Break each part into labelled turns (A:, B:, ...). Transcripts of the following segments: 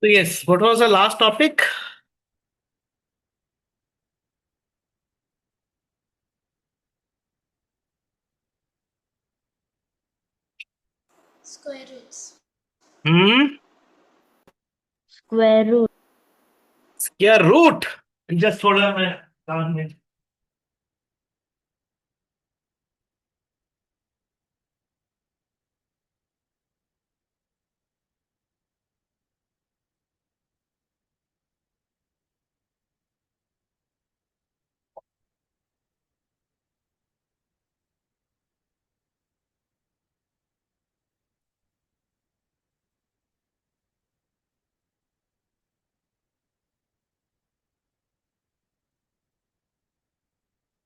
A: So yes, what was the last topic?
B: Square roots.
A: Hmm.
C: Square root.
A: Square root. Just थोड़ा मैं कान में.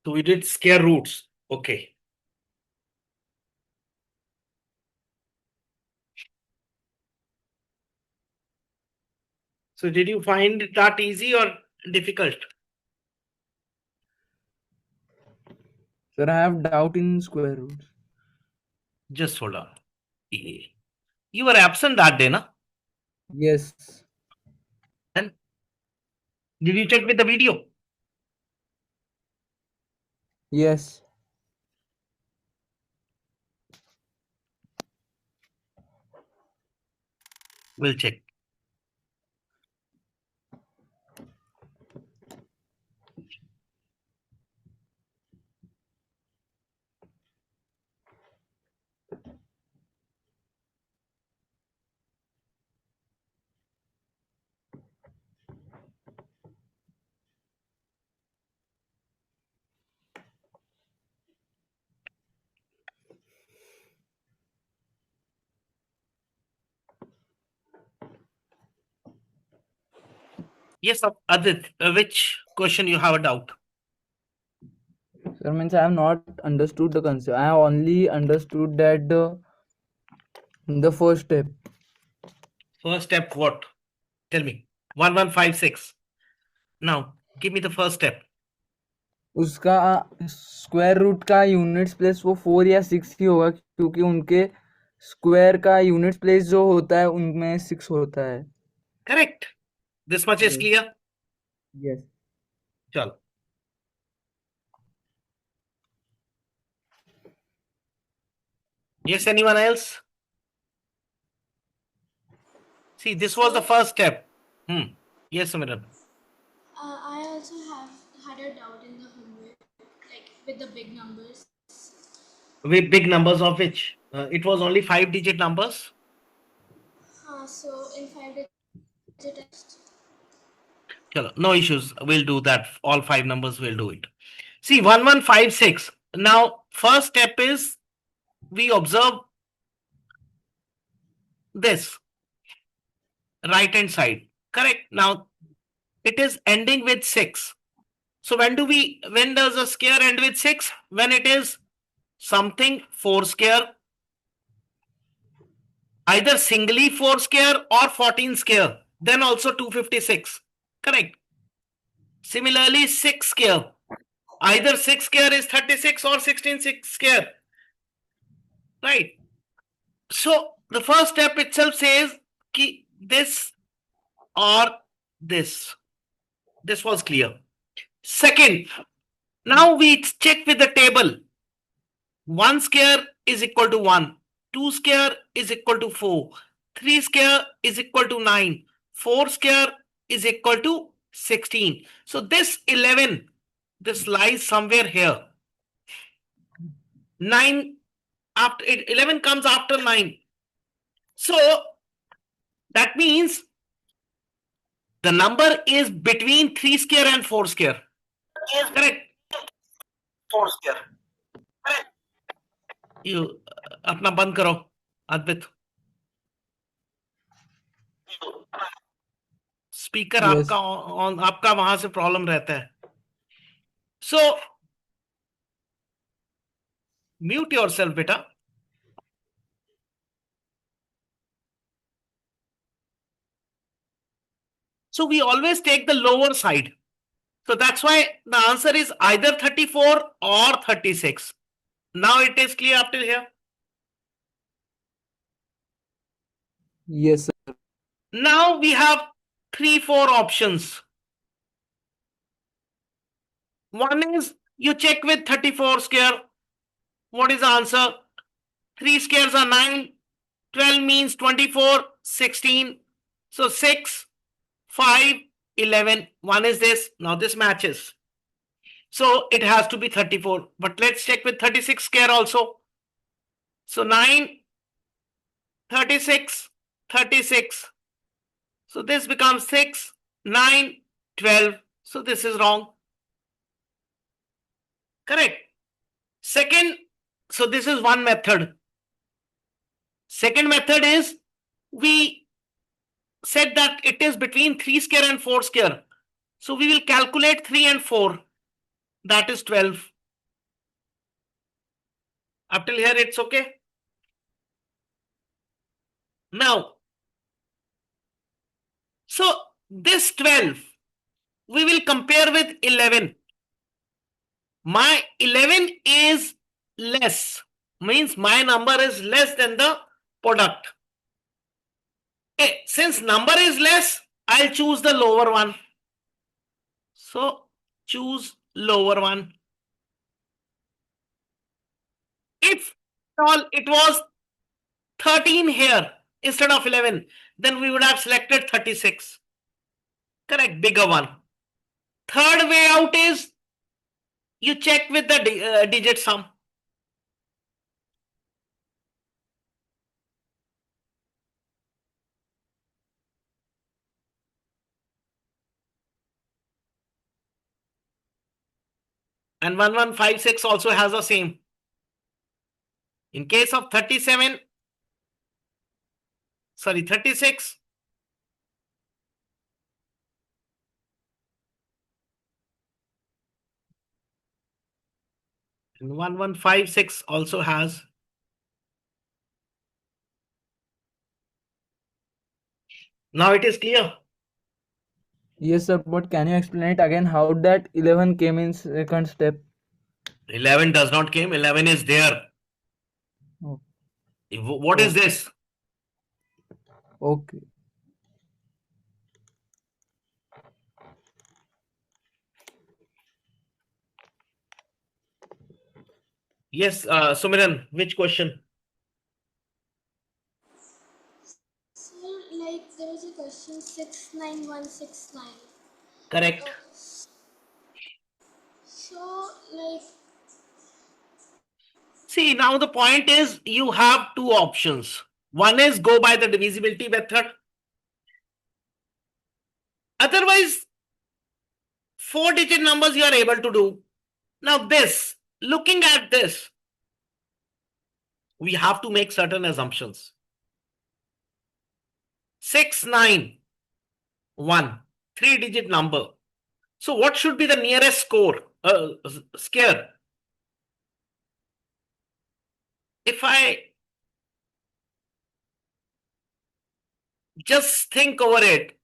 A: So we did square roots. Okay. So did you find it that easy or difficult?
D: Sir, I have doubt in square roots.
A: Just hold on. You were absent that day, na?
D: Yes.
A: And did you check with the video?
D: Yes.
A: We'll check. Yes, Adit, which question you have a doubt?
D: Sir, means I have not understood the concept. I have only understood that the first step.
A: First step what? Tell me. 1156. Now, give me the first step.
D: उसका square root का units place वो 4 या 6 ही होगा क्योंकि उनके square का units place जो होता है उनमें 6 होता है.
A: Correct. This much is
D: Yes.
A: clear?
D: Yes.
A: Chalo. Yes, anyone else? See, this was the first step. Yes, Samiran.
B: I also have had a doubt in the homework, like with the big numbers.
A: With big numbers of which? It was only 5-digit numbers.
B: So in 5 digit.
A: Chalo, no issues. We'll do that. All 5 numbers will do it. See, 1156. Now, first step is we observe this right hand side. Correct. Now, it is ending with 6. So when does a square end with 6? When it is something 4 square, either singly 4 square or 14 square, then also 256. Correct. Similarly, 6 square, either 6 square is 36 or 16 6 square. Right. So the first step itself says ki this or this. This was clear. Second, now we check with the table. 1 square is equal to 1. 2 square is equal to 4. 3 square is equal to 9. 4 square is equal to 16. So this 11, this lies somewhere here. 9 after 11 comes after 9. So that means the number is between 3 square and 4 square. Is correct. 4 square. Correct. You अपना बंद करो Advait. Speaker
D: Yes.
A: आपका on आपका वहां से problem रहता है. So mute yourself बेटा. So we always take the lower side. So that's why the answer is either 34 or 36. Now it is clear up till here.
D: Yes, sir.
A: Now we have 3-4 options. One is you check with 34 square. What is the answer? 3 squares are 9. 12 means 24, 16. So 6, 5, 11. One is this. Now this matches. So it has to be 34. But let's check with 36 square also. So 9, 36, 36. So this becomes 6, 9, 12. So this is wrong. Correct. Second, so this is one method. Second method is we said that it is between 3 square and 4 square. So we will calculate 3 and 4. That is 12. Up till here it's okay. Now, so this 12 we will compare with 11. My 11 is less, means my number is less than the product. Okay, since number is less, I'll choose the lower one. So choose lower one. If all it was 13 here instead of 11, then we would have selected 36. Correct, bigger one. Third way out is you check with the digit sum. And 1156 also has the same. In case of 37, sorry, 36, and 1156 also has. Now it is clear.
D: Yes, sir, but can you explain it again how that 11 came in second step?
A: 11 does not came, 11 is there.
D: Oh,
A: What is this?
D: okay.
A: Yes, Sumiran, which question?
B: So, like, there was a question 69169.
A: Correct.
B: So, like,
A: See, now the point is you have two options. One is go by the divisibility method. Otherwise, 4-digit numbers you are able to do. Now this, looking at this, we have to make certain assumptions. 691, 3-digit number. So what should be the nearest score, scare? If I just think over it,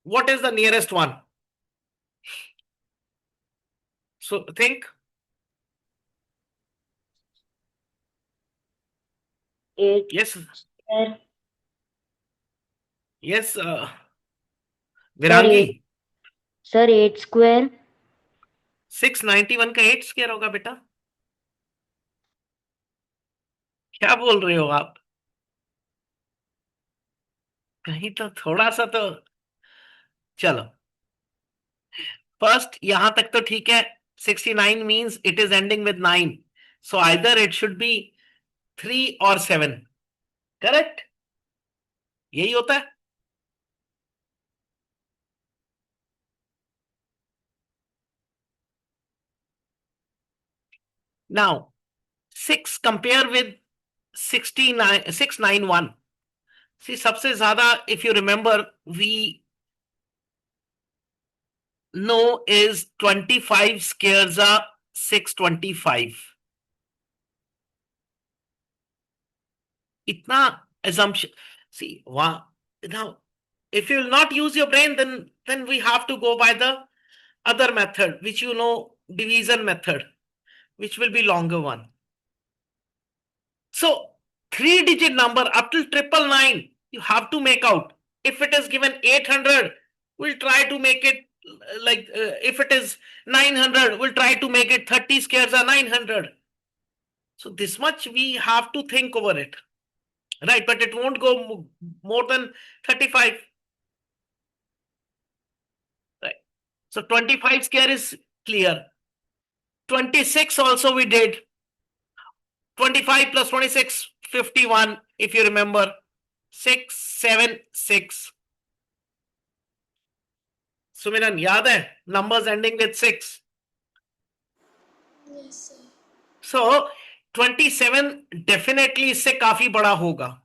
A: what is the nearest one? So think.
C: 8
A: Yes,
C: square.
A: yes,
C: Sir,
A: Virangi.
C: sir, 8 square.
A: 691 का 8 square होगा बेटा? क्या बोल रहे हो आप? कहीं तो थोड़ा सा तो चलो, फर्स्ट यहां तक तो ठीक है. 69 means it is ending with 9, so either it should be 3 or 7. Correct? यही होता है. Now 6 compare with 69 691. See, सबसे ज्यादा, if you remember, we know is 25 squares are 625. Itna assumption. See, now if you will not use your brain, then we have to go by the other method, which you know, division method, which will be longer one. So 3-digit number up till 999, you have to make out. If it is given 800, we'll try to make it like if it is 900, we'll try to make it 30 squares are 900. So this much we have to think over it, right? But it won't go more than 35, right? So 25 square is clear. 26 also we did. 25 plus 26, 51, if you remember. 6, 7, 6. Sumiran, yaad hai? Numbers ending with 6.
B: Yes, sir.
A: So 27 definitely इससे काफी बड़ा होगा.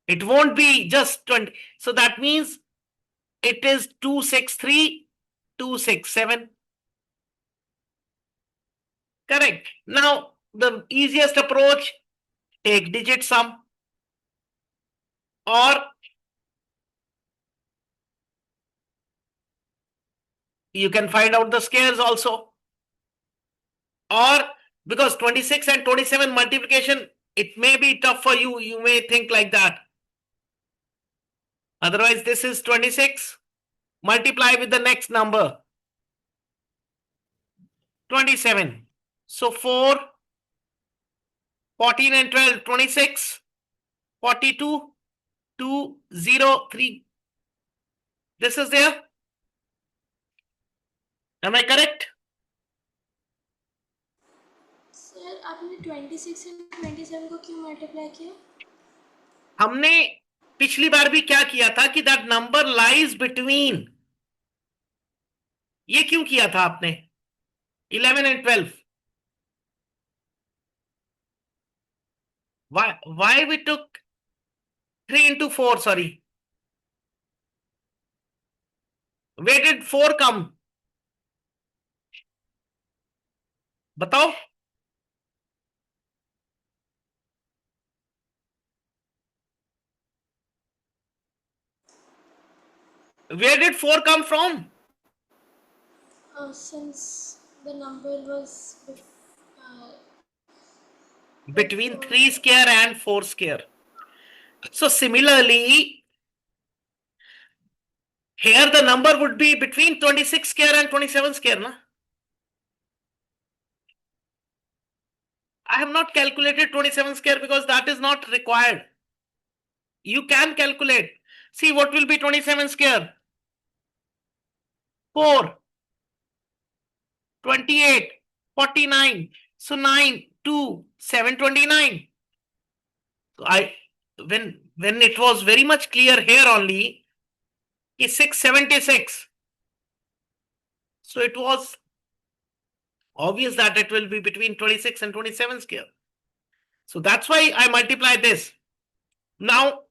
A: It won't be just 20. So that means it is 263, 267. Correct. Now the easiest approach, take digit sum, or you can find out the squares also. Or because 26 and 27 multiplication, it may be tough for you. You may think like that. Otherwise, this is 26. Multiply with the next number. 27. So 4, 14 and 12, 26, 42, 2, 0, 3. This is there. Am I correct?
B: Sir आपने 26 and 27 को क्यों multiply किया?
A: हमने पिछली बार भी क्या किया था कि दैट नंबर लाइज बिटवीन. ये क्यों किया था आपने? 11 and 12. Why we took 3 into 4, sorry. Where did 4 come? बताओ. Where did 4 come from?
B: Since the number was
A: Between 3 square and 4 square. So similarly, here the number would be between 26 square and 27 square, na? I have not calculated 27 square because that is not required. You can calculate. See what will be 27 square? 4, 28, 49. So 9, 2, 729. So when it was very much clear here only, is 676. So it was obvious that it will be between 26 and 27 square. So that's why I multiply this. Now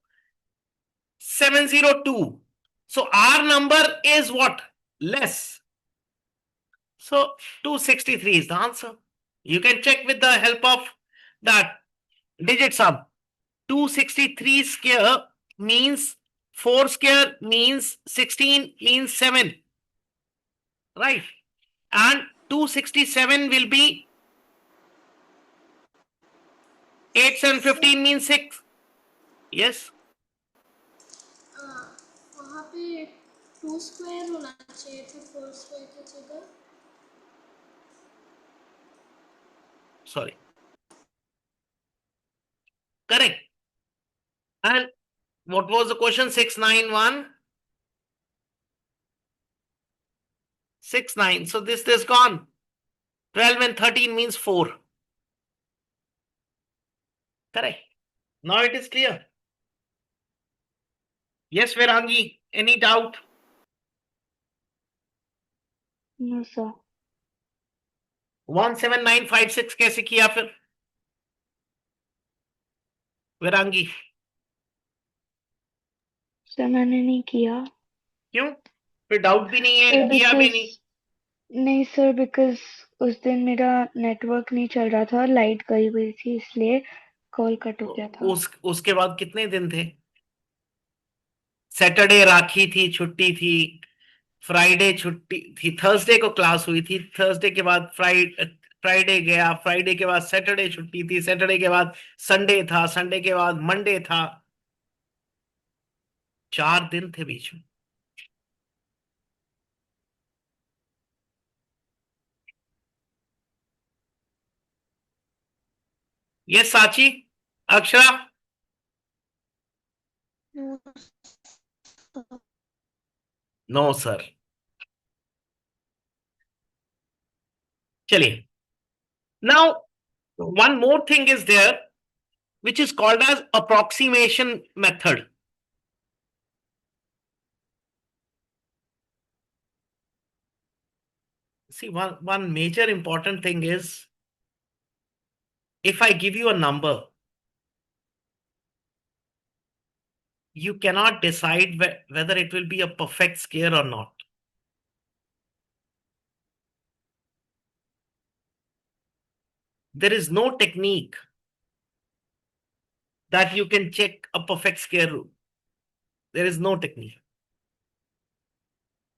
A: 702. So our number is what? Less. So 263 is the answer. You can check with the help of that digit sum. 263 square means 4 square means 16 means 7. Right. And 267 will be 8 and 15 means 6. Yes.
B: वहाँ पे 2 square होना चाहिए था 4 square की जगह.
A: Sorry. Correct. And what was the question? 691. 6, 9. So this is gone. 12 and 13 means 4. Correct. Now it is clear. Yes, Verangi. Any doubt?
C: No, sir.
A: 17956 कैसे किया फिर? वेरांगी.
C: सर मैंने नहीं किया.
A: क्यों? फिर डाउट भी नहीं है,
C: सर
A: किया भी नहीं.
C: नहीं सर बिकॉज उस दिन मेरा नेटवर्क नहीं चल रहा था, लाइट गई हुई थी इसलिए कॉल कट हो गया था.
A: उसके बाद कितने दिन थे? सैटरडे राखी थी, छुट्टी थी. फ्राइडे छुट्टी थी, थर्सडे को क्लास हुई थी, थर्सडे के बाद फ्राइडे गया, फ्राइडे के बाद सैटरडे छुट्टी थी, सैटरडे के बाद संडे था, संडे के बाद मंडे था. 4 दिन थे बीच में। ये Sachi, Akshara,
B: No, sir.
A: No sir. चलिए, now one more thing is there which is called as approximation method. See, one major important thing is, if I give you a number, you cannot decide whether it will be a perfect square or not. There is no technique that you can check a perfect square root. There is no technique.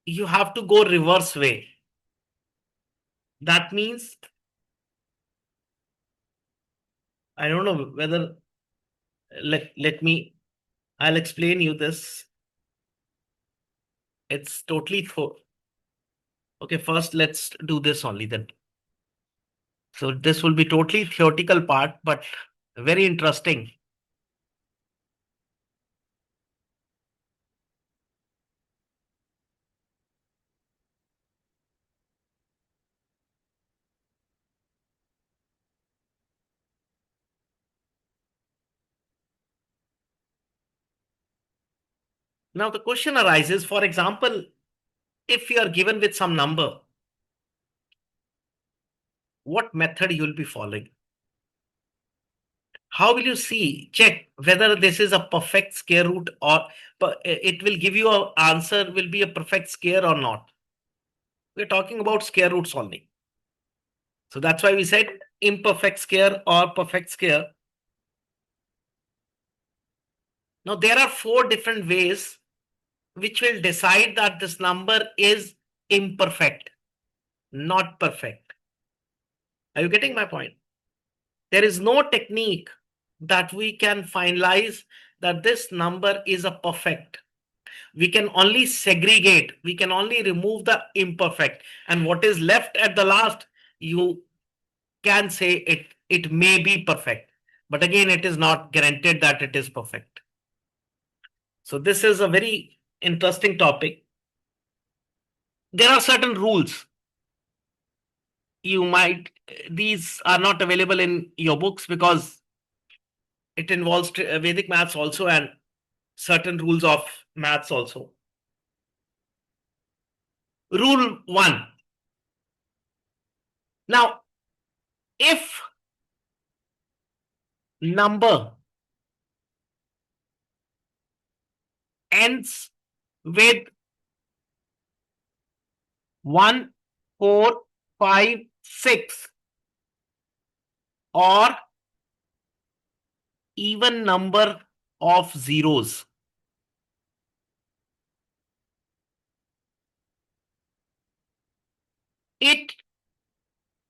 A: You have to go reverse way. That means, I don't know whether, let me, I'll explain you this. It's totally okay. First, let's do this only then. So this will be totally theoretical part, but very interesting. Now the question arises, for example, if you are given with some number, what method you will be following? How will you check whether this is a perfect square root, or it will give you an answer will be a perfect square or not? We're talking about square roots only. So that's why we said imperfect square or perfect square. Now there are 4 different ways which will decide that this number is imperfect, not perfect. Are you getting my point? There is no technique that we can finalize that this number is a perfect. We can only segregate, we can only remove the imperfect, and what is left at the last, you can say it may be perfect, but again it is not guaranteed that it is perfect. So this is a very interesting topic. There are certain rules. These are not available in your books because it involves Vedic maths also and certain rules of maths also. Rule 1. Now, if number ends with 1, 4, 5, 6, or even number of zeros, it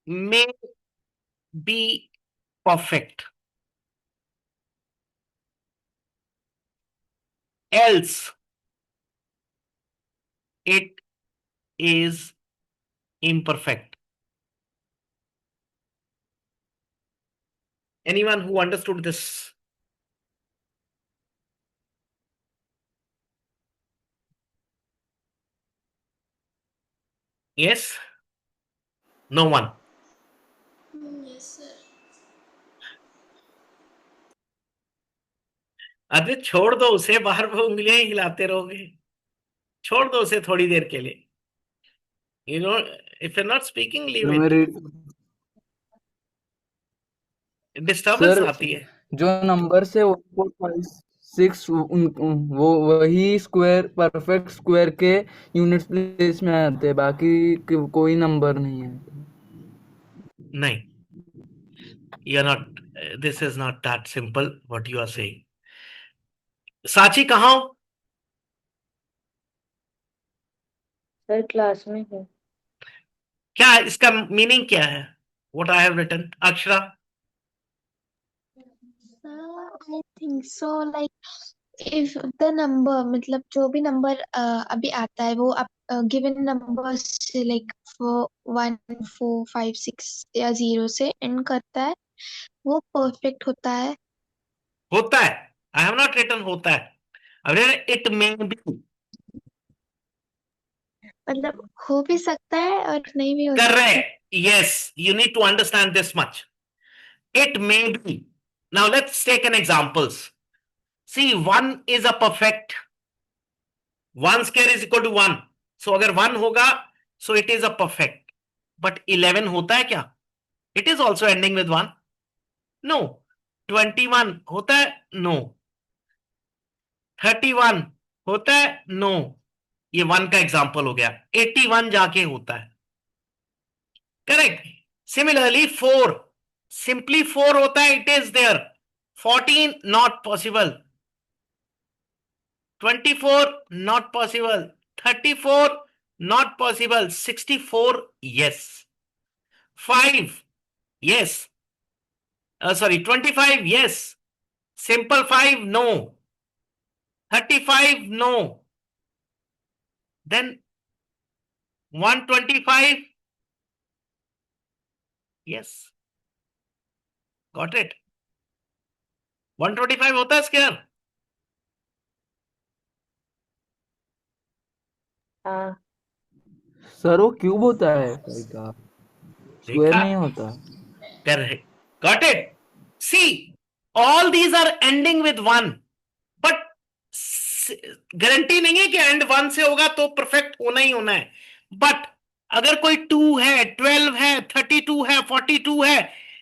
A: may be perfect. Else, it is imperfect. Anyone who understood this? Yes? No one?
B: Yes, sir.
A: अरे छोड़ दो उसे, बाहर वो उंगलियां ही हिलाते रहोगे। छोड़ दो उसे थोड़ी देर के लिए। If you're not speaking, leave it.
D: मेरे
A: डिस्टर्बेंस
D: सर
A: आती है।
D: जो नंबर से 1.56 वो वही स्क्वायर परफेक्ट स्क्वायर के यूनिट प्लेस में आते हैं, बाकी कोई नंबर नहीं है।
A: नहीं, this is not that simple what you are saying. साची कहाँ हो?
C: सर क्लास में हूँ।
A: क्या इसका मीनिंग क्या है? What I have written, Akshara?
B: I think so. Like if the number मतलब जो भी नंबर अभी आता है वो गिवन नंबर से लाइक 1 4 5 6 या 0 से एंड करता है वो परफेक्ट होता है।
A: होता है, आई हैव नॉट रिटन होता है, अरे इट मे बी।
B: मतलब हो भी सकता है और नहीं भी हो सकता।
A: Correct. Yes, you need to understand this much. It may be. Now let's take an examples. See, 1 is a perfect. 1 square is equal to 1. So अगर 1 होगा, so it is a perfect. But 11 होता है क्या? It is also ending with 1. No. 21 होता है? No. 31 होता है? No. ये 1 का एग्जाम्पल हो गया। 81 जाके होता है। करेक्ट। सिमिलरली 4, सिंपली 4 होता है, it is there. 14 not possible, 24 not possible, 34 not possible, 64 yes, 5 yes, sorry 25 yes, simple 5 no, 35 no, then 125 yes, got it. 125 होता है स्क्वायर?
D: सर वो क्यूब होता है का, स्क्वायर
A: देखा?
D: नहीं होता।
A: Correct. Got it? See, all these are ending with 1, but guarantee नहीं है कि एंड 1 से होगा तो परफेक्ट होना ही होना है। बट अगर कोई 2 है, 12 है, 32 है, 42 है,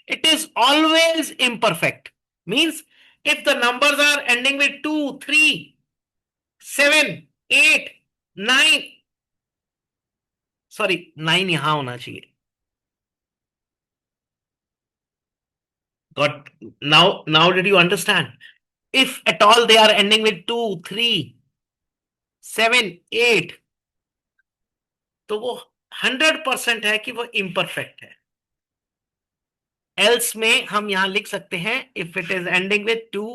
A: it is always imperfect. Means if the numbers are ending with 2, 3, 7, 8, 9, sorry 9 यहां होना चाहिए। Got now did you understand? If at all they are ending with 2, 3, 7, 8, तो वो 100% है कि वो imperfect है। Else में हम यहां लिख सकते हैं if it is ending with 2,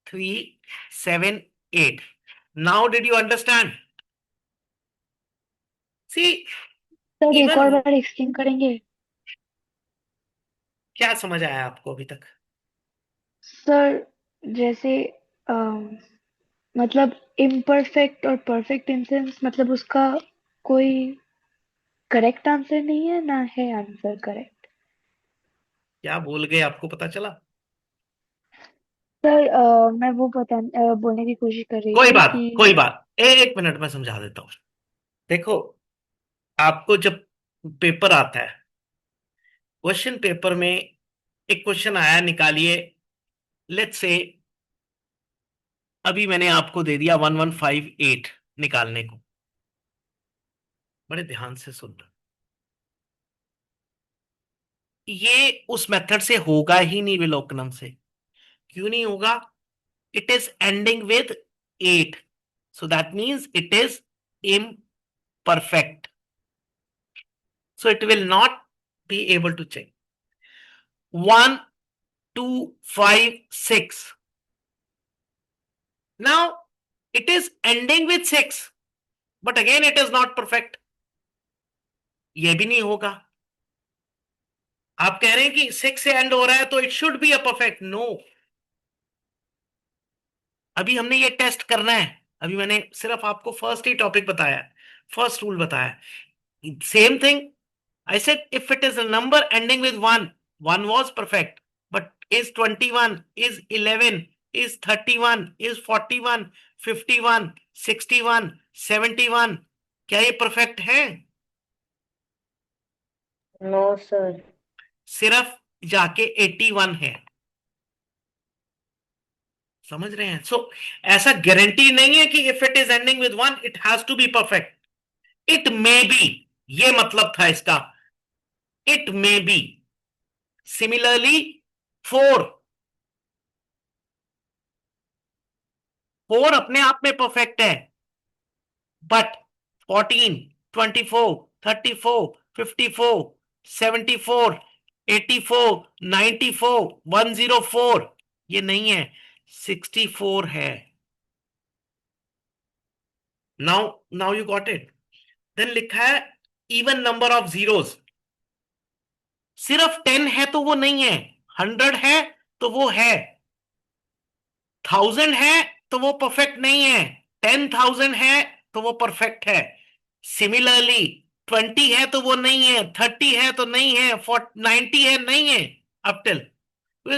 A: 3, 7, 8. Now did you understand? See,
C: sir एक और
A: even
C: बार एक्सप्लेन करेंगे?
A: क्या समझ आया आपको अभी तक?
C: सर जैसे मतलब इम्परफेक्ट और परफेक्ट इन सेंस मतलब उसका कोई करेक्ट आंसर नहीं है ना है आंसर करेक्ट।
A: क्या बोल गए आपको पता चला?
C: सर मैं वो बोलने की कोशिश कर रही
A: कोई
C: थी
A: बात,
C: कि
A: कोई बात, एक मिनट में समझा देता हूं। देखो, आपको जब पेपर आता है, क्वेश्चन पेपर में एक क्वेश्चन आया, निकालिए। लेट्स से अभी मैंने आपको दे दिया 1158 निकालने को। बड़े ध्यान से सुनना, ये उस मेथड से होगा ही नहीं, विलोकनम से। क्यों नहीं होगा? It is ending with 8, so that means it is imperfect, so it will not be able to check. 1, 2, 5, 6, now it is ending with 6, but again it is not perfect, ये भी नहीं होगा। आप कह रहे हैं कि 6 से एंड हो रहा है तो it should be a perfect. No, अभी हमने ये टेस्ट करना है। अभी मैंने सिर्फ आपको फर्स्ट ही टॉपिक बताया, फर्स्ट रूल बताया। Same thing I said, if it is a number ending with 1, 1 was perfect, but is 21, is 11, is 31, is 41, 51, 61, 71, क्या ये परफेक्ट है?
E: No sir.
A: सिर्फ जाके 81 है। समझ रहे हैं? सो ऐसा गारंटी नहीं है कि if it is ending with 1 it has to be perfect. It may be, ये मतलब था इसका, इट मे बी। सिमिलरली 4, 4 अपने आप में परफेक्ट है, बट 14, 24, 34, 54, 74, 84, 94, 104 ये नहीं है, 64 है। Now you got it. Then लिखा है even number of zeros. सिर्फ 10 है तो वो नहीं है, 100 है तो वो है, 1000 है तो वो परफेक्ट नहीं है, 10,000 है तो वो परफेक्ट है. सिमिलरली 20 है तो वो नहीं है, 30 है तो नहीं है, 90 है नहीं है, up till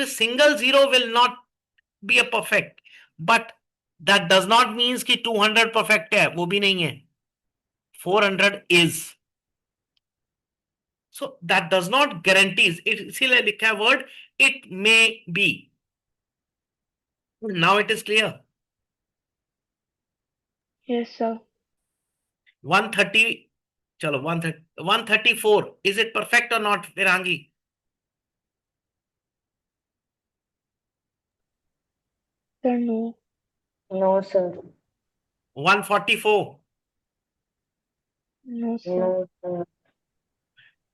A: single zero will not be a perfect, but that does not means कि 200 perfect है, वो भी नहीं है, 400 is. So that does not guarantees it. इसीलिए लिखा है word it may be. Now it is clear.
C: Yes, sir.
A: 130, चलो 134, is it perfect or not, Virangi?
C: Sir, no.
E: No, sir.
A: 144,
C: No, sir.
E: No, sir.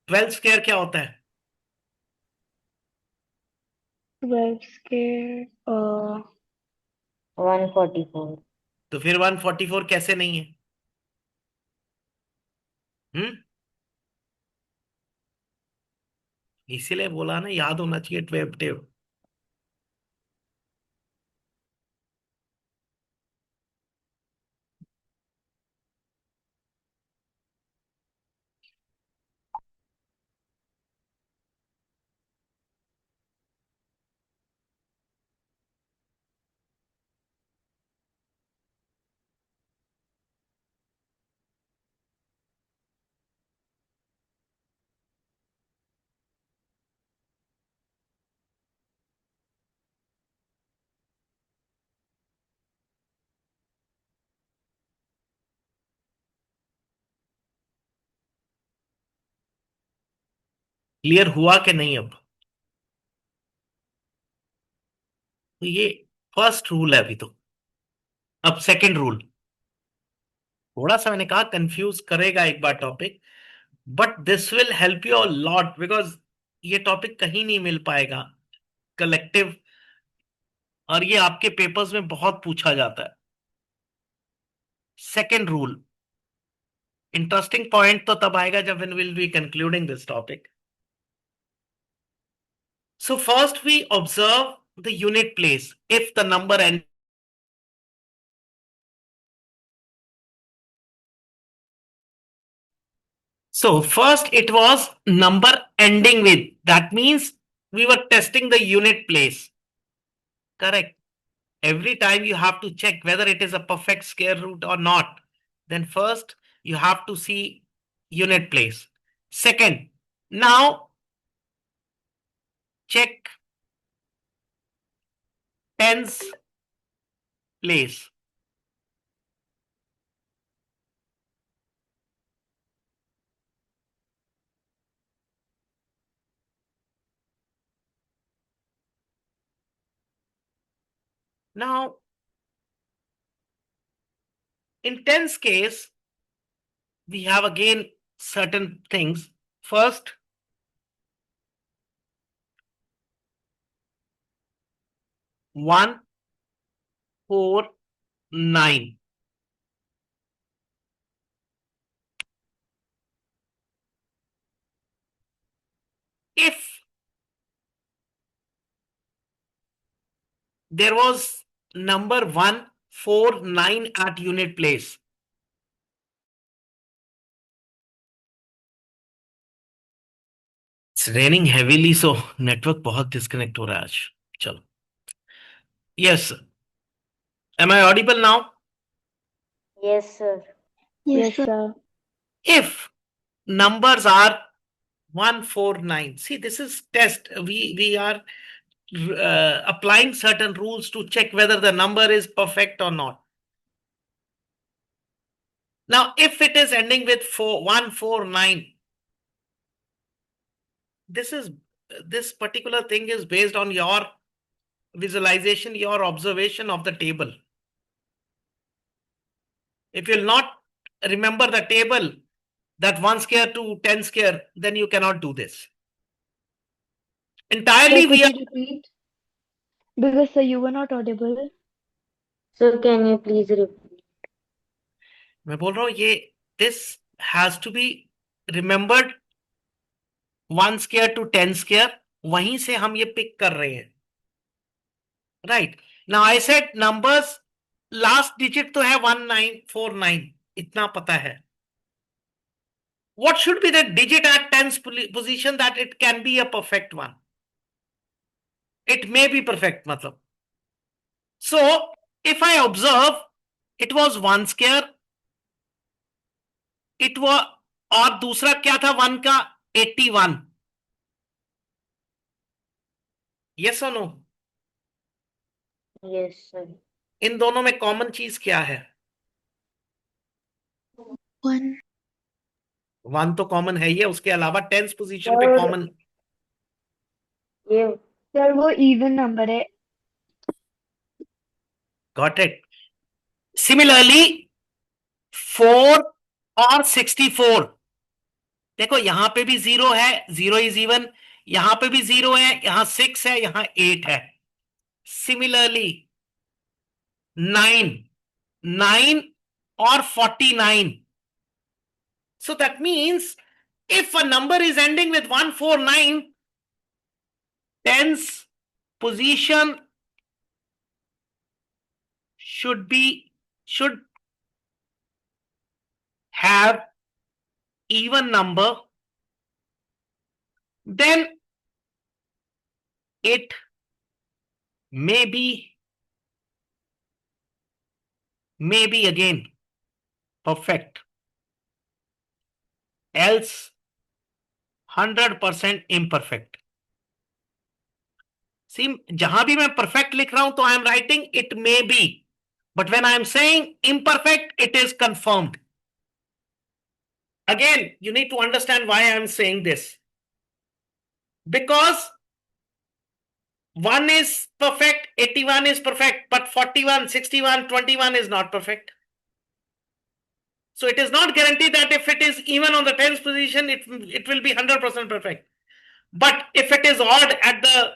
A: 12 square क्या होता है?
C: 12 square,
E: 144.
A: तो फिर 144 कैसे नहीं है? इसीलिए बोला ना, याद होना चाहिए डेरिवेटिव. क्लियर हुआ कि नहीं? अब तो ये फर्स्ट रूल है अभी तो. अब सेकंड रूल, थोड़ा सा मैंने कहा कंफ्यूज करेगा एक बार topic, but this will help you a lot, because ये टॉपिक कहीं नहीं मिल पाएगा कलेक्टिव, और ये आपके पेपर्स में बहुत पूछा जाता है. सेकंड रूल, इंटरेस्टिंग पॉइंट तो तब आएगा जब when we'll be concluding this topic. So first we observe the unit place. If the number and so first it was number ending with, that means we were testing the unit place. Correct. Every time you have to check whether it is a perfect square root or not. Then first you have to see unit place. Second, now check tens place. Now, in tens case, we have again certain things. First, 1, 4, 9. If there was number 1, 4, 9 at unit place, it's raining heavily, so network बहुत disconnect हो रहा है आज. चलो. Yes. Am I audible now?
E: Yes, sir.
C: Yes, sir.
A: If numbers are 1, 4, 9. See, this is test. We are applying certain rules to check whether the number is perfect or not. Now, if it is ending with 1, 4, 9, this particular thing is based on your visualization, your observation of the table. If you'll not remember the table, that 1 square to 10 square, then you cannot do this. Entirely
C: Sir,
A: we
C: could
A: are
C: you repeat? Because, sir, you were not audible.
E: Sir, can you please repeat?
A: मैं बोल रहा हूं ये this has to be remembered 1 square to 10 square, वहीं से हम ये pick कर रहे हैं, right. Now I said numbers last digit तो है 1949, इतना पता है। What should be the digit at tens position that it can be a perfect one? It may be perfect, matlab. So, if I observe, it was 1 square, it was, और दूसरा क्या था 1 का 81. Yes or no?
E: Yes, sir.
A: इन दोनों में common चीज क्या है?
B: 1.
A: 1 तो कॉमन है ही है, उसके अलावा टेंस पोजीशन पे
C: और
A: कॉमन।
E: ये
C: सर वो इवन नंबर है।
A: Got it. Similarly, 4 और 64, देखो यहां पे भी 0 है, 0 इज इवन, यहां पे भी 0 है, यहां 6 है, यहां 8 है। सिमिलरली 9 9 और 49, so that means if a number is ending with 149, tens position should have even number, then it may be again perfect, else 100% imperfect. See, जहां भी मैं perfect लिख रहा हूं तो I am writing it may be, but when I am saying imperfect, it is confirmed. Again, you need to understand why I am saying this. Because 1 is perfect, 81 is perfect, but 41, 61, 21 is not perfect. So it is not guaranteed that if it is even on the tens position, it will be 100% perfect. But if it is odd at the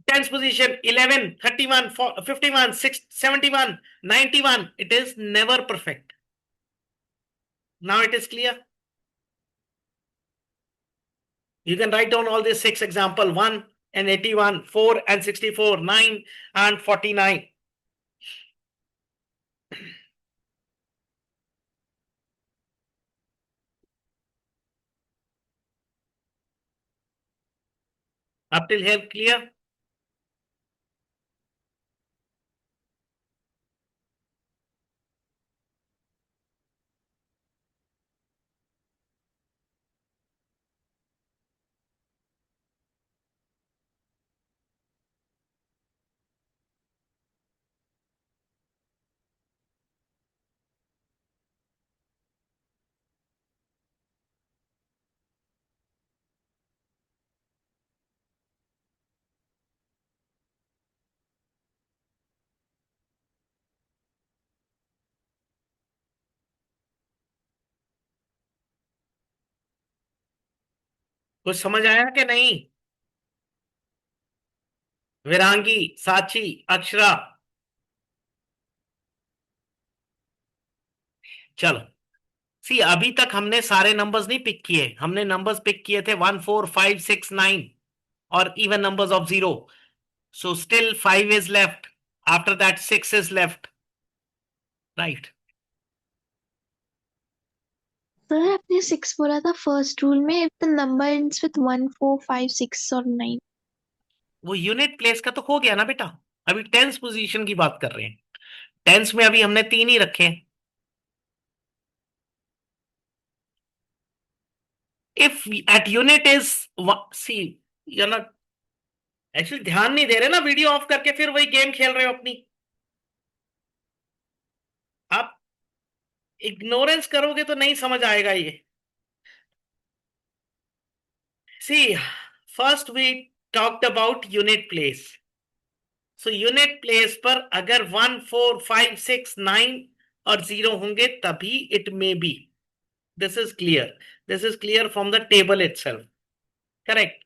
A: tens position, 11, 31, 51, 71, 91, it is never perfect. Now it is clear. You can write down all these 6 examples: 1 and 81, 4 and 64, 9 and 49. Up till here clear? कुछ समझ आया कि नहीं? विरांगी, साची, अक्षरा, चलो। सी अभी तक हमने सारे नंबर्स नहीं पिक किए, हमने नंबर्स पिक किए थे 1, 4, 5, 6, 9 और even numbers of 0. So still 5 is left. After that 6 is left. Right.
B: Sir आपने 6 बोला था फर्स्ट रूल में, if the number ends with 1, 4, 5, 6 और 9.
A: वो यूनिट प्लेस का तो हो गया ना बेटा, अभी टेंस पोजीशन की बात कर रहे हैं। टेंस में अभी हमने 3 ही रखे हैं। If at unit is see, you're not actually ध्यान नहीं दे रहे ना, वीडियो ऑफ करके फिर वही गेम खेल रहे हो अपनी। आप इग्नोरेंस करोगे तो नहीं समझ आएगा ये। See, first we talked about unit place. So unit place पर अगर 1, 4, 5, 6, 9 और 0 होंगे तभी it may be. This is clear. This is clear from the table itself. Correct.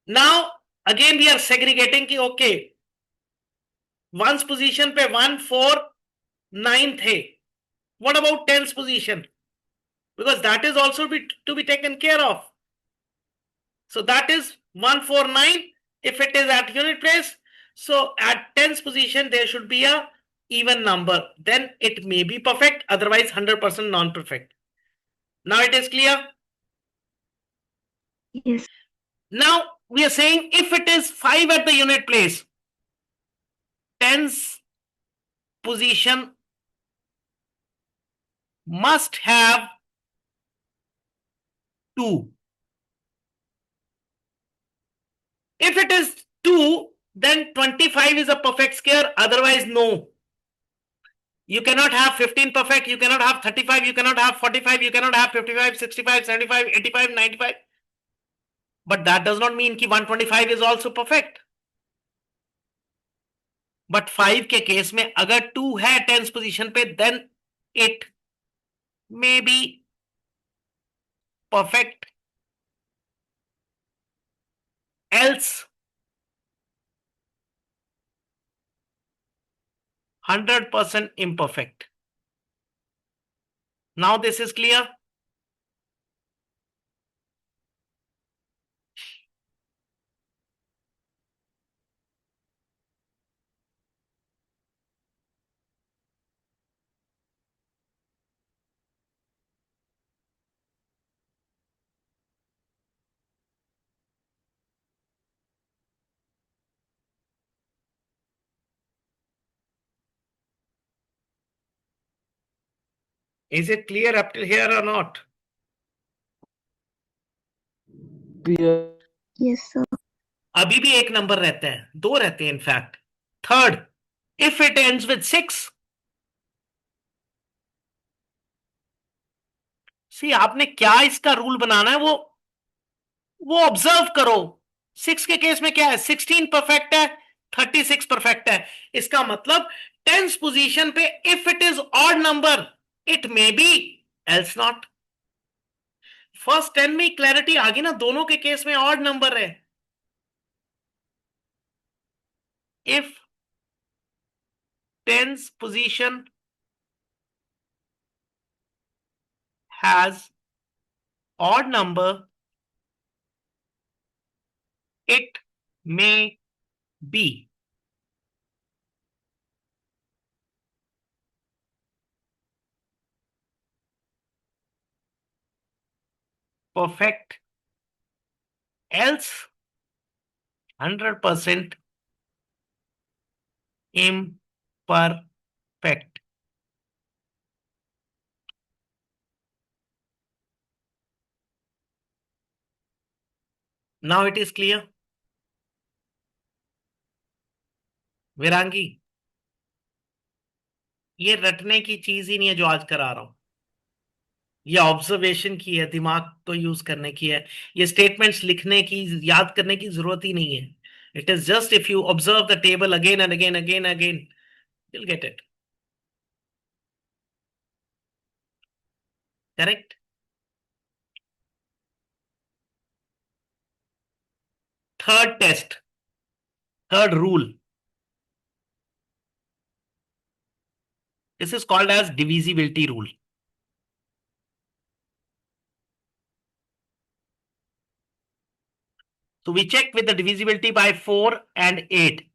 A: Now again we are segregating कि okay, ones position पे 1, 4, 9 थे, What about tens position? Because that is also to be taken care of. So that is 149 if it is at unit place. So at tens position, there should be a even number. Then it may be perfect, otherwise 100% non-perfect. Now it is clear?
C: Yes.
A: Now we are saying if it is 5 at the unit place, tens position must have 2. If it is 2, then 25 is a perfect square, otherwise no. You cannot have 15 perfect, you cannot have 35, you cannot have 45, you cannot have 55, 65, 75, 85, 95. But that does not mean कि 125 is also perfect. But 5 के case में अगर 2 है tens position पे, then it may be perfect. Else 100% imperfect. Now this is clear? Is it clear up till here or not?
D: Clear.
C: Yes, sir.
A: अभी भी एक number रहता है, 2 रहते हैं in fact. Third, if it ends with 6, सी आपने क्या इसका रूल बनाना है वो ऑब्जर्व करो. 6 के केस में क्या है, 16 परफेक्ट है, 36 परफेक्ट है. इसका मतलब टेंस पोजीशन पे if it is odd number it may B, else not. First 10 में क्लैरिटी आ गई ना, दोनों के केस में ऑड नंबर है. If tens position has odd number, it may be. Perfect, else 100% imperfect. Now it is clear? विरांगी, ये रटने की चीज ही नहीं है जो आज करा रहा हूं. ये ऑब्जर्वेशन की है, दिमाग को यूज करने की है. ये स्टेटमेंट्स लिखने की, याद करने की जरूरत ही नहीं है. It is just if you observe the table again and again again again, you'll get it. Correct? Third test, third rule. This is called as divisibility rule. So we check with the divisibility by 4 and 8.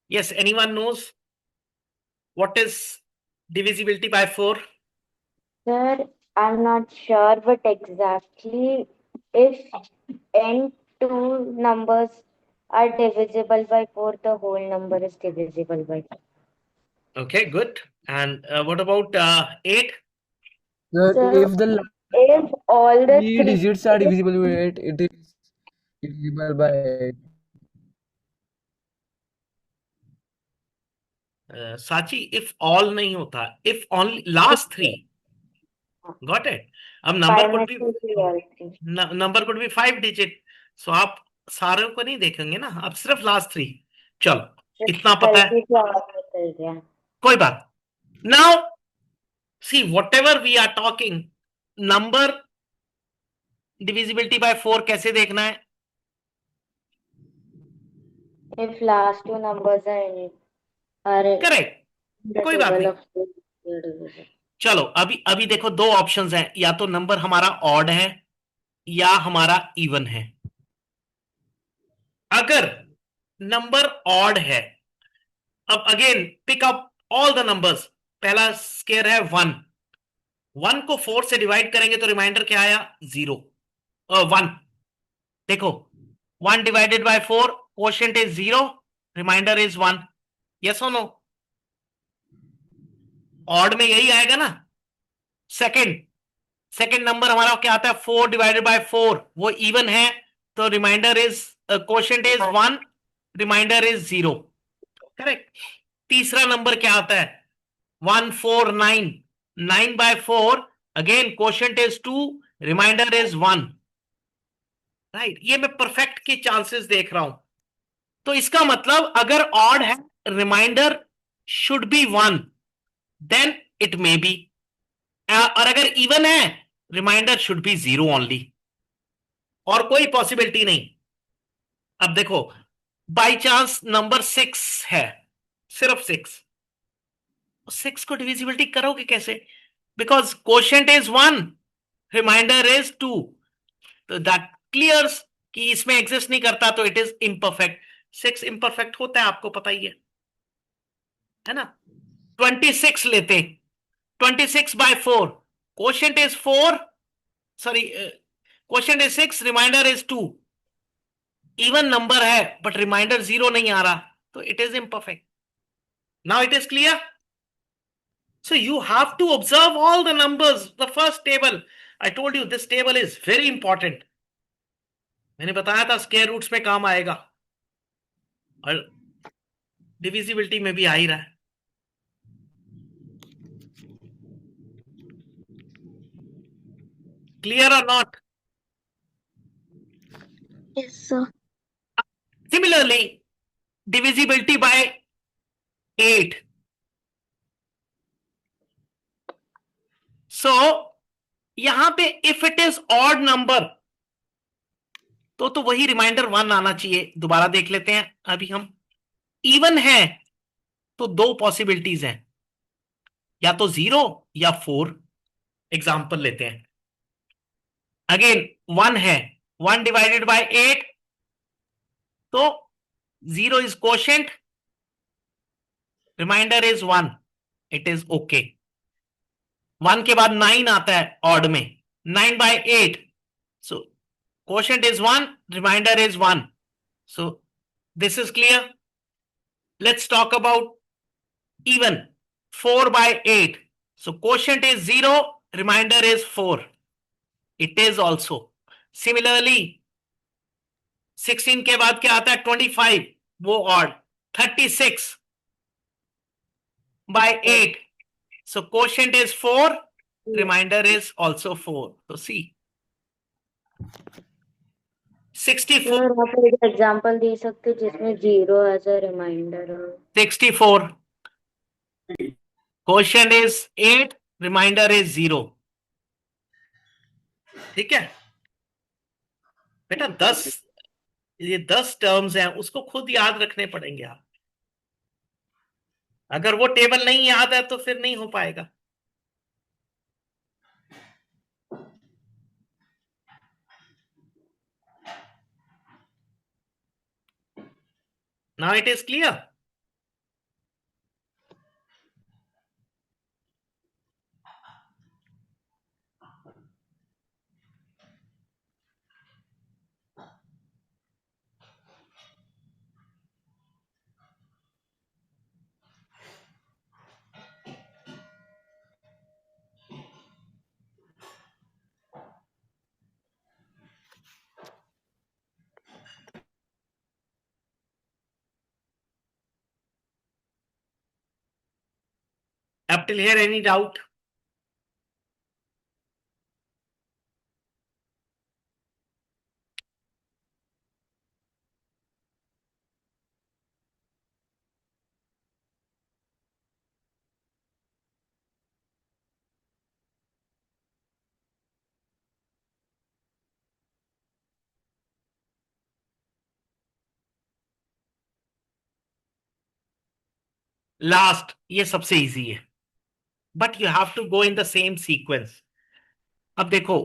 A: Yes, anyone knows what is divisibility by 4?
E: Sir, I'm not sure, but exactly if n two numbers are divisible by 4, the whole number is divisible by 4.
A: Okay, good. And what about 8?
D: Sir,
E: Sir,
D: if the last
E: if all the
D: 3
E: three
D: digits are divisible by 8, it is divisible by 8.
A: Sachi, if all नहीं होता, if only last 3. Got it? अब number could be
E: all three.
A: number could be 5 digit. So आप सारों को नहीं देखेंगे ना, आप सिर्फ last 3. चलो, इतना पता है,
E: गलती से और निकल गया.
A: कोई बात. Now see, whatever we are talking, number divisibility by 4 कैसे देखना है?
E: If last two numbers are
A: Correct.
E: the
A: कोई बात
E: table
A: नहीं.
E: of 4, they are divisible.
A: चलो अभी अभी देखो दो ऑप्शंस हैं, या तो नंबर हमारा ऑड है या हमारा इवन है। अगर नंबर ऑड है, अब again pick up all the numbers. पहला स्केयर है 1, 1 को 4 से डिवाइड करेंगे तो रिमाइंडर क्या आया? 0, 1। देखो 1 divided by 4, quotient is 0, remainder is 1। Yes और नो? ऑड में यही आएगा ना। सेकंड सेकंड नंबर हमारा क्या आता है? 4 डिवाइडेड बाय 4, वो इवन है, तो remainder is quotient is 1, remainder is 0। Correct. तीसरा नंबर क्या आता है? 1 4 9, 9 by 4, again quotient is 2, remainder is 1। Right, ये मैं परफेक्ट के चांसेस देख रहा हूं। तो इसका मतलब अगर ऑड है, remainder should be 1, then it may be. और अगर इवन है, रिमाइंडर शुड बी 0 ओनली, और कोई पॉसिबिलिटी नहीं। अब देखो बाई चांस नंबर 6 है, सिर्फ 6, 6 को डिविजिबिलिटी करोगे कैसे? Because quotient is 1, remainder is 2, तो दैट क्लियर्स कि इसमें एग्जिस्ट नहीं करता, तो इट इज इम्परफेक्ट। 6 इम्परफेक्ट होता है, आपको पता ही है ना। 26 लेते, 26 by 4, quotient is 4, sorry quotient is 6, remainder is 2, even number है बट रिमाइंडर 0 नहीं आ रहा, तो it is imperfect. Now it is clear? So you have to observe all the numbers. The first table, I told you this table is very important. मैंने बताया था square roots में काम आएगा, और डिविजिबिलिटी में भी आ ही रहा है। Clear or not?
B: Yes, sir.
A: Similarly, divisibility by 8. So यहां पे if it is odd number, तो वही रिमाइंडर 1 आना चाहिए। दोबारा देख लेते हैं अभी हम। इवन है तो दो पॉसिबिलिटीज हैं, या तो 0 या 4। एग्जाम्पल लेते हैं। अगेन 1 है, 1 डिवाइडेड बाय 8, तो 0 is quotient, remainder is 1, it is okay. 1 के बाद 9 आता है ऑड में, 9 by 8, so quotient is 1, remainder is 1, so this is clear. Let's talk about even, 4 by 8, so quotient is 0, remainder is 4, it is also। Similarly 16 के बाद क्या आता है? 25, वो odd। 36 by 8, so quotient is 4, remainder is also 4, so see 64,
E: sir आप एक example दे सकते जिसमें 0 एज अ रिमाइंडर हो?
A: 64, quotient is 8, remainder is 0। ठीक है बेटा, 10, ये 10 टर्म्स हैं, उसको खुद याद रखने पड़ेंगे आप। अगर वो टेबल नहीं याद है तो फिर नहीं हो पाएगा। Now it is clear. Up till here, any doubt? Last, ये सबसे इजी है। but you have to go in the same sequence. अब देखो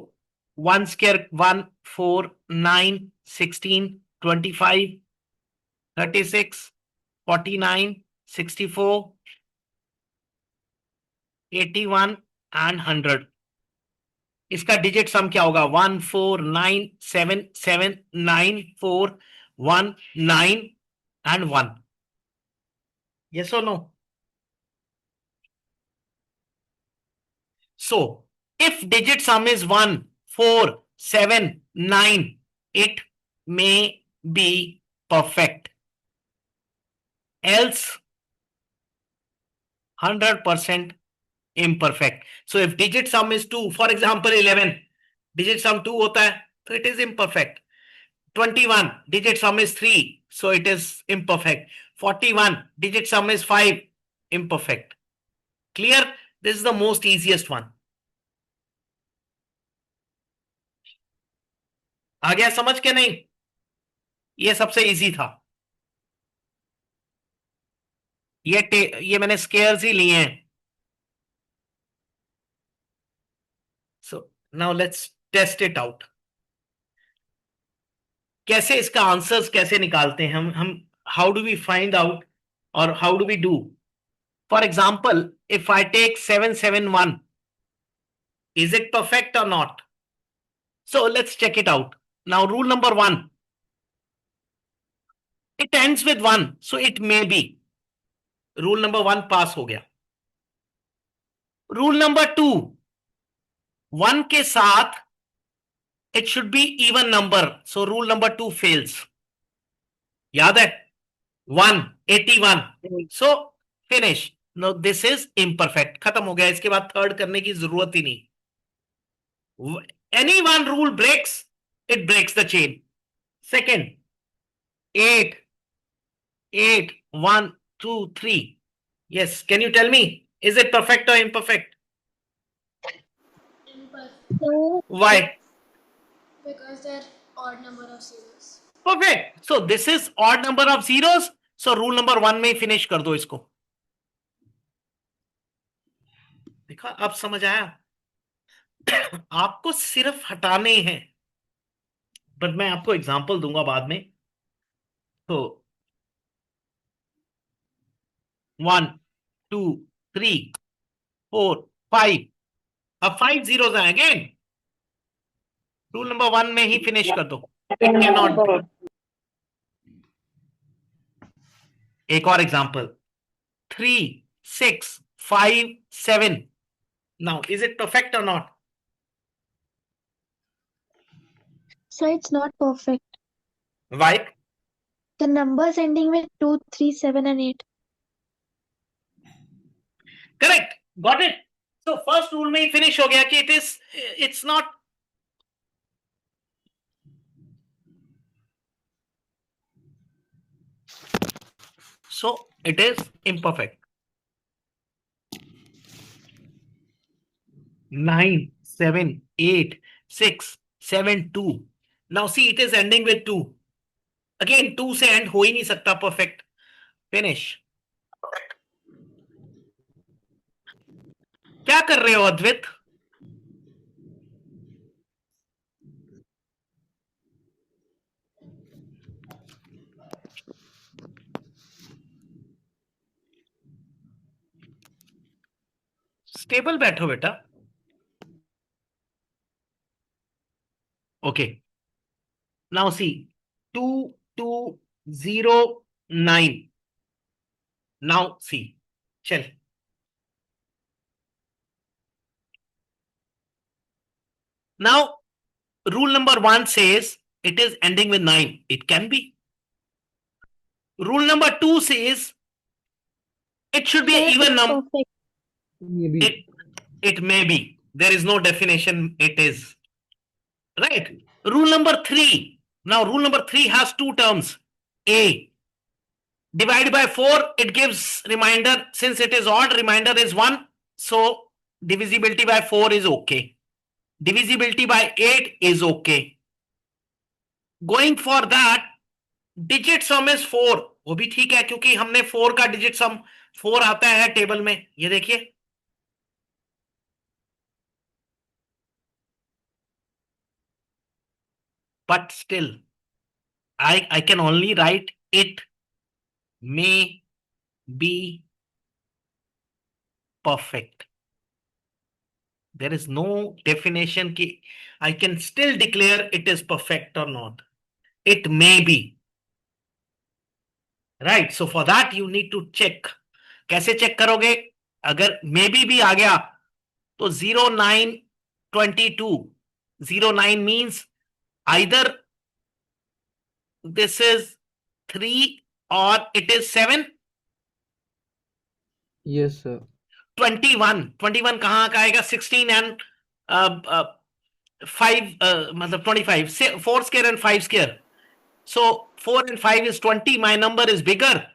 A: 1 square 1 4 9 16 25 36 49 64 81 and 100. इसका डिजिट सम क्या होगा? 1 4 9 7 7 9 4 1 9 and 1. Yes or no? So if digit sum is 1 4 7 9, it may be perfect, else 100% imperfect. So if digit sum is 2, for example 11, digit sum 2 होता है, so it is imperfect. 21, digit sum is 3, so it is imperfect. 41, digit sum is 5, imperfect. Clear? This is the most easiest one. आ गया समझ के नहीं? ये सबसे easy था. ये मैंने स्केयर्स ही लिए हैं. So now let's test it out. कैसे इसका आंसर्स कैसे निकालते हैं हम how do we find out और how do we do? For example if I take 771, is it perfect or not? So let's check it out. Now rule number 1, it ends with 1, so it may be. Rule number 1 पास हो गया. Rule number 2, 1 के साथ it should be even number, so rule number 2 fails. याद है? 1 81, so finish. No, this is imperfect. खत्म हो गया. इसके बाद थर्ड करने की जरूरत ही नहीं. Any one rule breaks, it breaks the chain. Second, 8 8 1 2 3. Yes, can you tell me, is it perfect or imperfect?
F: Imperfect.
A: Why?
F: Because they're odd number of zeros.
A: Perfect. So this is odd number of zeros. So rule number 1 में finish कर दो इसको. देखा, अब समझ आया? आपको सिर्फ हटाने हैं, बट मैं आपको एग्जांपल दूंगा बाद में. तो 1 2 3 4 5, अब 5 zeros हैं अगेन. रूल नंबर 1 में ही फिनिश कर दो. It cannot be. एक और example 3 6 5 7. Now is it perfect or not?
B: So it's not perfect.
A: Why?
B: The numbers ending with 2, 3, 7 and 8.
A: Correct. Got it. So first rule में ही finish हो गया कि it's not. So it is imperfect. 9 7 8 6 7 2. Now see, it is ending with 2. Again 2 से end हो ही नहीं सकता. Perfect. Finish. क्या कर रहे हो अद्वित? स्टेबल बैठो बेटा. Okay. Now see, 2 2 0 9. Now see, चल. Now rule number 1 says it is ending with 9. It can be. Rule number 2 says it should be an
B: Sir,
A: even
B: it's
A: number.
B: perfect.
D: Maybe.
A: It may be. There is no definition. It is. Right. Rule number 3. Now rule number 3 has two terms. A. Divided by 4, it gives remainder. Since it is odd, remainder is 1. So divisibility by 4 is okay. Divisibility by 8 is okay. Going for that, digit sum is 4. वो भी ठीक है क्योंकि हमने 4 का digit sum 4 आता है table में. ये देखिए but still I can only write it may be perfect. There is no definition ki I can still declare it is perfect or not. It may be. Right. So for that you need to check. कैसे check करोगे? अगर मे भी आ गया तो 0922. 09 means either this is 3 or it is 7.
D: Yes, sir.
A: 21 कहाँ का आएगा? 16 and 5 मतलब 25. 4 square and 5 square. So 4 and 5 is 20. My number is bigger.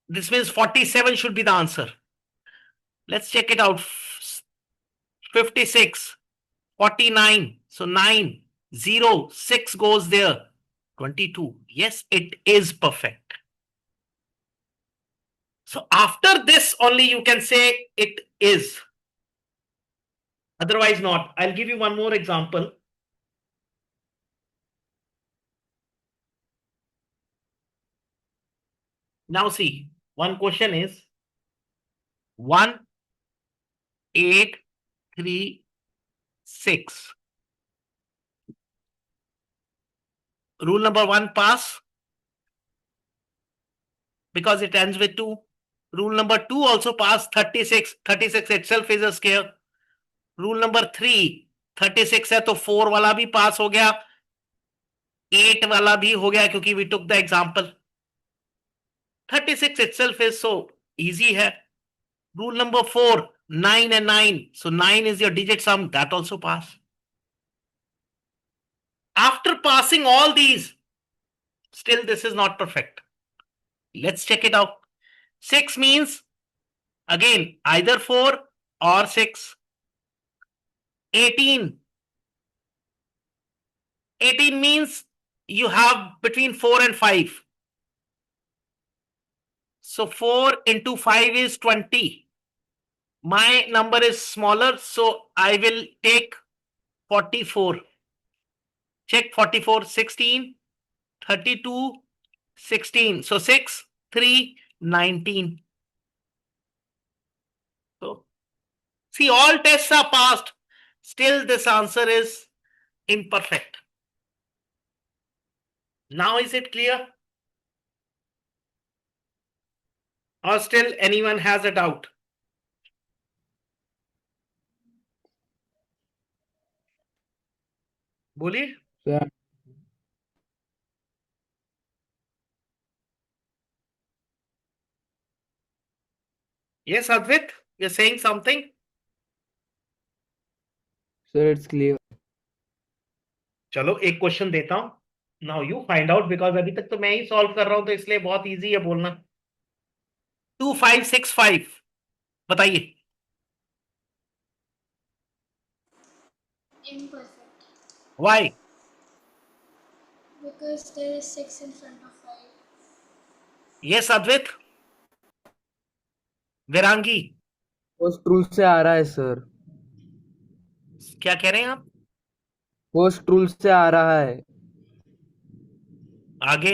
A: This means 47 should be the answer. Let's check it out. 56, 49. So 9, 0, 6 goes there. 22. Yes, it is perfect. So after this only you can say it is. Otherwise not. I'll give you one more example. Now see, one question is 1, 8, 3, 6. Rule number 1 pass because it ends with 2. Rule number 2 also pass. 36. 36 itself is a square. Rule number 3, 36 है तो 4 वाला भी पास हो गया, 8 वाला भी हो गया क्योंकि we took the example. 36 itself is so easy है. Rule number 4, 9 and 9. So 9 is your digit sum, that also pass. After passing all these, still this is not perfect. Let's check it out. 6 means again either 4 or 6. 18. 18 means you have between 4 and 5. So 4 into 5 is 20. My number is smaller, so I will take 44. Check 44, 16, 32, 16. So 6, 3, 19. So see, all tests are passed. Still this answer is imperfect. Now is it clear? Or still anyone has a doubt? बोलिए.
D: Sir,
A: Yes, Advait, you're saying something?
D: sir, it's clear.
A: चलो एक question देता हूं. Now you find out because अभी तक तो मैं ही solve कर रहा हूं तो इसलिए बहुत इजी है बोलना. 2565 बताइए.
F: Imperfect.
A: Why?
F: Because there is 6 in front of 5.
A: Yes, Advait. Virangi
D: post rule से आ रहा है सर.
A: क्या कह रहे हैं आप?
D: पोस्ट रूल से आ रहा है.
A: आगे.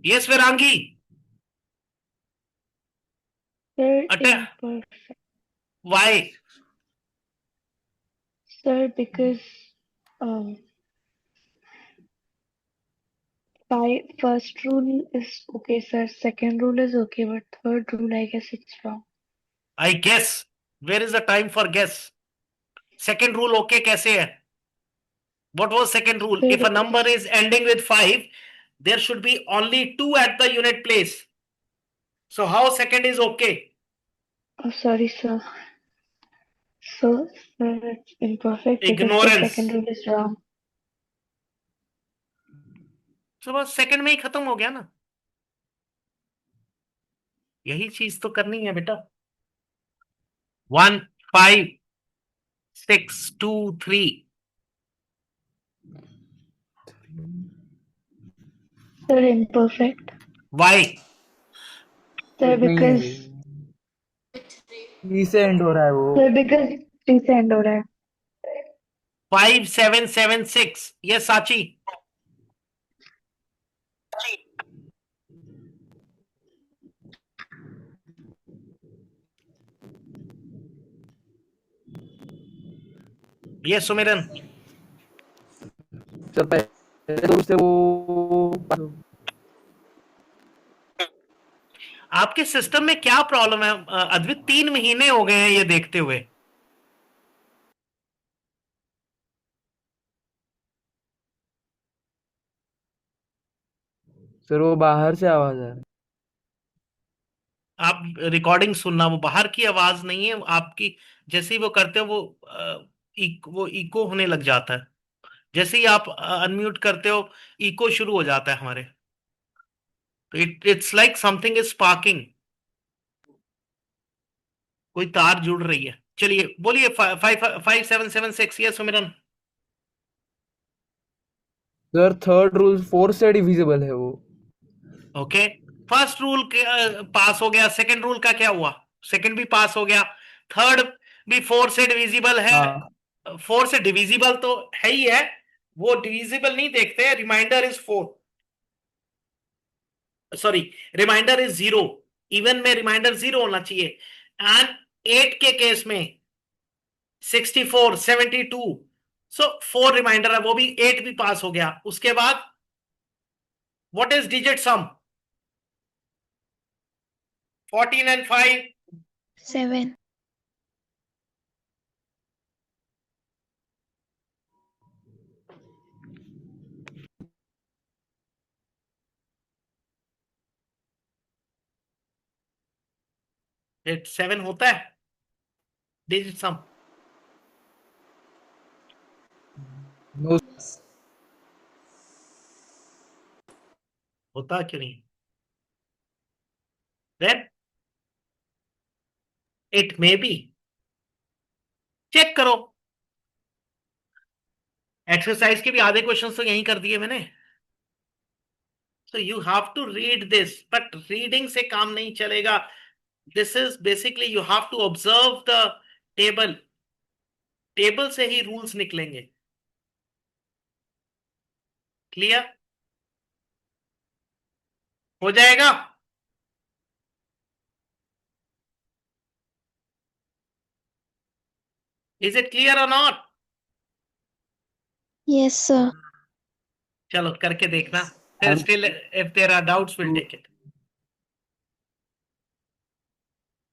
A: यस विरांगी.
C: Sir,
A: अटे
C: imperfect.
A: Why?
C: Sir, because um, first rule is okay, sir. Second rule is okay, but third rule, I guess it's wrong.
A: I guess. Where is the time for guess? Second rule okay कैसे है? What was second rule?
C: Sir,
A: If a number is ending with 5, there should be only 2 at the unit place. So how second is okay?
C: oh, sorry, sir. So, sir, it's imperfect because the
A: Ignorance.
C: second rule is wrong.
A: तो बस second में ही खत्म हो गया ना. यही चीज तो करनी है बेटा. 1, 5, 6, 2, 3.
C: Sir, imperfect.
A: Why?
C: Sir, because
F: With 3.
D: 3 से एंड हो रहा है वो.
C: sir, because 3 से end हो रहा है.
A: 5776. Yes, Sachi. Yes, Sumiran.
D: Sir पहले तो उससे वो
A: आपके सिस्टम में क्या प्रॉब्लम है अद्वित? 3 महीने हो गए हैं ये देखते हुए।
D: सर वो बाहर से आवाज आ रही है।
A: आप रिकॉर्डिंग सुनना, वो बाहर की आवाज नहीं है आपकी। जैसे ही वो करते हो वो इको होने लग जाता है। जैसे ही आप अनम्यूट करते हो इको शुरू हो जाता है हमारे। तो it's like something is sparking. कोई तार जुड़ रही है। चलिए बोलिए 5776। ये सुमिरन।
D: सर थर्ड रूल 4 से डिविजिबल है वो।
A: ओके, फर्स्ट रूल पास हो गया। सेकंड रूल का क्या हुआ? सेकंड भी पास हो गया। थर्ड भी 4 से डिविजिबल है।
D: हाँ
A: 4 से डिविजिबल तो है ही है। वो डिविजिबल नहीं देखते, remainder is 4, sorry, remainder is 0। Even में रिमाइंडर 0 होना चाहिए। एंड 8 के केस में 64, 72, सो 4 रिमाइंडर है, वो भी 8 भी पास हो गया। उसके बाद what is digit some? 14 and 5,
B: 7.
A: 7 होता है डिजिट सम?
D: नो
A: होता क्यों नहीं? Then it may be. Check करो। एक्सरसाइज के भी आधे क्वेश्चंस तो यहीं कर दिए मैंने। So you have to read this, but reading से काम नहीं चलेगा। This is basically you have to observe the table. Table से ही रूल्स निकलेंगे। क्लियर हो जाएगा? इज इट क्लियर और नॉट?
B: Yes, sir.
A: चलो करके देखना, फिर still if there are doubts will take it.